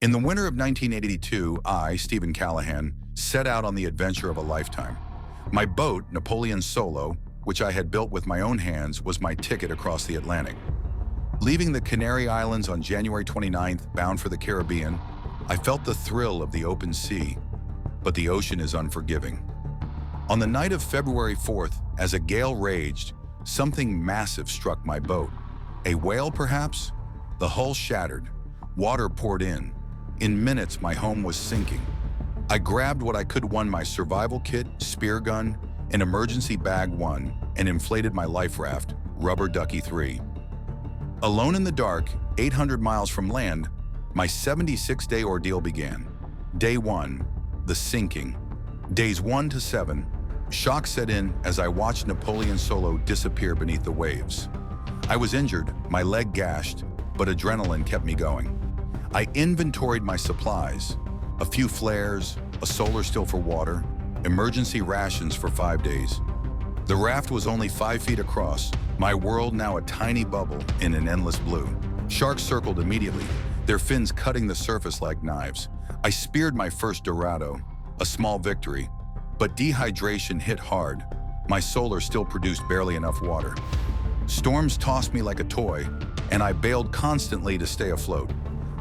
In the winter of 1982, I, Stephen Callahan, set out on the adventure of a lifetime. My boat, Napoleon Solo, which I had built with my own hands, was my ticket across the Atlantic. Leaving the Canary Islands on January 29th, bound for the Caribbean, I felt the thrill of the open sea, but the ocean is unforgiving. On the night of February 4th, as a gale raged, something massive struck my boat. A whale, perhaps? The hull shattered. Water poured in. In minutes, my home was sinking. I grabbed what I could: my survival kit, spear gun, an emergency bag 1, and inflated my life raft, Rubber Ducky 3. Alone in the dark, 800 miles from land, my 76-day ordeal began. Day 1, the sinking. Days 1 to 7, shock set in as I watched Napoleon Solo disappear beneath the waves. I was injured, my leg gashed, but adrenaline kept me going. I inventoried my supplies: a few flares, a solar still for water, emergency rations for 5 days. The raft was only 5 feet across, my world now a tiny bubble in an endless blue. Sharks circled immediately, their fins cutting the surface like knives. I speared my first Dorado, a small victory, but dehydration hit hard. My solar still produced barely enough water. Storms tossed me like a toy, and I bailed constantly to stay afloat.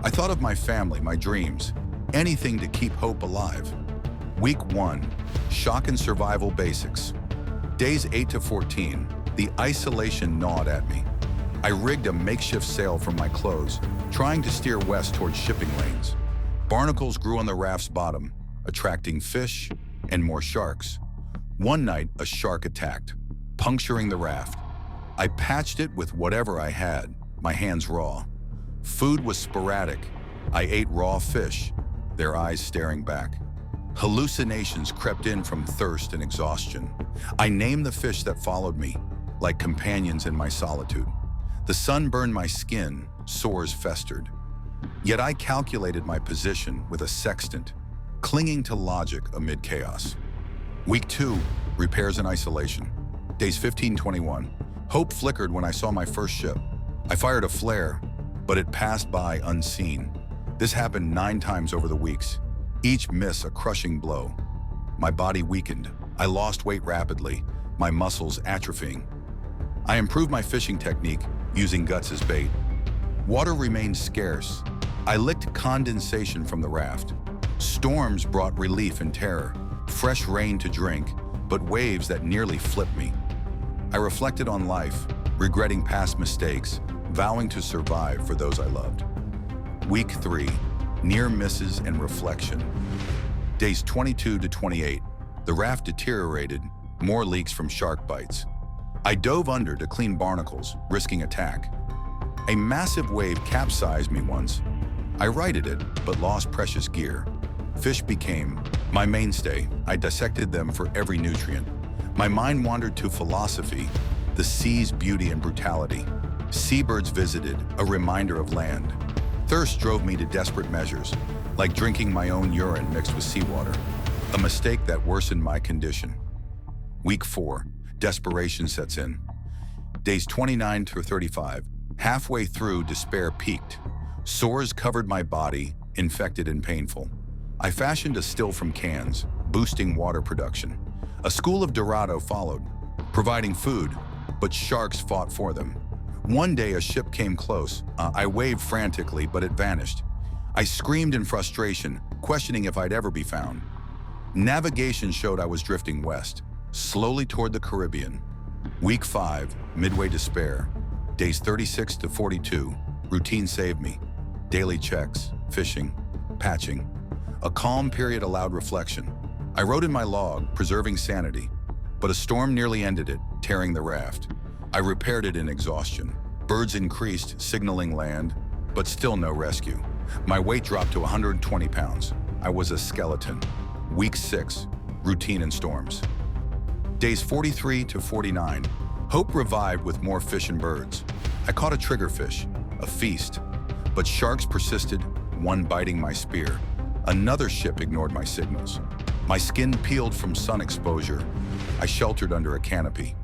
I thought of my family, my dreams, anything to keep hope alive. Week 1, shock and survival basics. Days 8 to 14, the isolation gnawed at me. I rigged a makeshift sail from my clothes, trying to steer west towards shipping lanes. Barnacles grew on the raft's bottom, attracting fish and more sharks. One night, a shark attacked, puncturing the raft. I patched it with whatever I had, my hands raw. Food was sporadic. I ate raw fish, their eyes staring back. Hallucinations crept in from thirst and exhaustion. I named the fish that followed me, like companions in my solitude. The sun burned my skin, sores festered. Yet I calculated my position with a sextant, clinging to logic amid chaos. Week 2, repairs and isolation. Days 15-21. Hope flickered when I saw my first ship. I fired a flare, but it passed by unseen. This happened 9 times over the weeks, each miss a crushing blow. My body weakened. I lost weight rapidly, my muscles atrophying. I improved my fishing technique, using guts as bait. Water remained scarce. I licked condensation from the raft. Storms brought relief and terror, fresh rain to drink, but waves that nearly flipped me. I reflected on life, regretting past mistakes, vowing to survive for those I loved. Week 3, near misses and reflection. Days 22 to 28, the raft deteriorated, more leaks from shark bites. I dove under to clean barnacles, risking attack. A massive wave capsized me once. I righted it, but lost precious gear. Fish became my mainstay. I dissected them for every nutrient. My mind wandered to philosophy, the sea's beauty and brutality. Seabirds visited, a reminder of land. Thirst drove me to desperate measures, like drinking my own urine mixed with seawater, a mistake that worsened my condition. Week 4, desperation sets in. Days 29 to 35, halfway through, despair peaked. Sores covered my body, infected and painful. I fashioned a still from cans, boosting water production. A school of Dorado followed, providing food, but sharks fought for them. One day a ship came close. I waved frantically, but it vanished. I screamed in frustration, questioning if I'd ever be found. Navigation showed I was drifting west, slowly toward the Caribbean. Week 5, midway despair. Days 36 to 42, routine saved me. Daily checks, fishing, patching. A calm period allowed reflection. I wrote in my log, preserving sanity, but a storm nearly ended it, tearing the raft. I repaired it in exhaustion. Birds increased, signaling land, but still no rescue. My weight dropped to 120 pounds. I was a skeleton. Week 6, routine and storms. Days 43 to 49, hope revived with more fish and birds. I caught a triggerfish, a feast, but sharks persisted, one biting my spear. Another ship ignored my signals. My skin peeled from sun exposure. I sheltered under a canopy.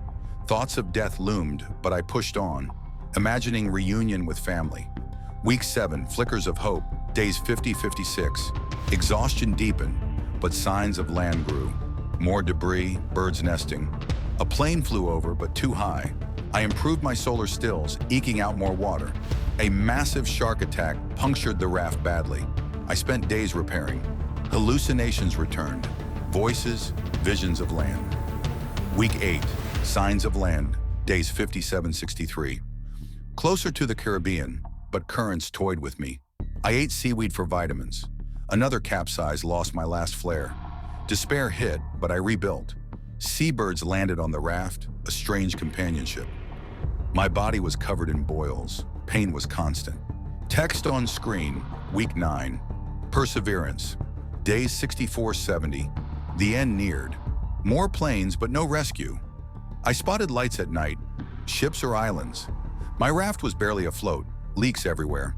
Thoughts of death loomed, but I pushed on, imagining reunion with family. Week 7, flickers of hope, Days 50-56. Exhaustion deepened, but signs of land grew. More debris, birds nesting. A plane flew over, but too high. I improved my solar stills, eking out more water. A massive shark attack punctured the raft badly. I spent days repairing. Hallucinations returned. Voices, visions of land. Week 8. Signs of land. Days 57-63. Closer to the Caribbean, but currents toyed with me. I ate seaweed for vitamins. Another capsize lost my last flare. Despair hit, but I rebuilt. Seabirds landed on the raft, a strange companionship. My body was covered in boils. Pain was constant. Text on screen, week 9. Perseverance. Days 64-70. The end neared. More planes, but no rescue. I spotted lights at night, ships or islands. My raft was barely afloat, leaks everywhere.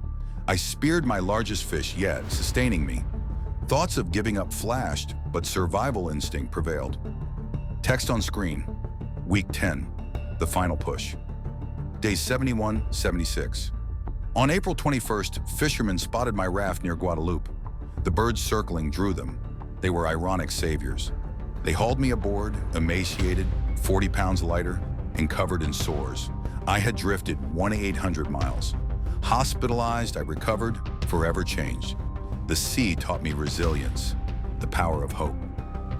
I speared my largest fish yet, sustaining me. Thoughts of giving up flashed, but survival instinct prevailed. Text on screen, week 10, the final push. Days 71-76. On April 21st, fishermen spotted my raft near Guadeloupe. The birds circling drew them. They were ironic saviors. They hauled me aboard, emaciated, 40 pounds lighter, and covered in sores. I had drifted 1,800 miles. Hospitalized, I recovered, forever changed. The sea taught me resilience, the power of hope.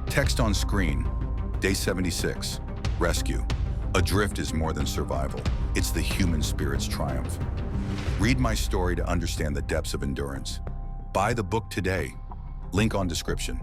Text on screen, day 76, rescue. Adrift is more than survival. It's the human spirit's triumph. Read my story to understand the depths of endurance. Buy the book today. Link on description.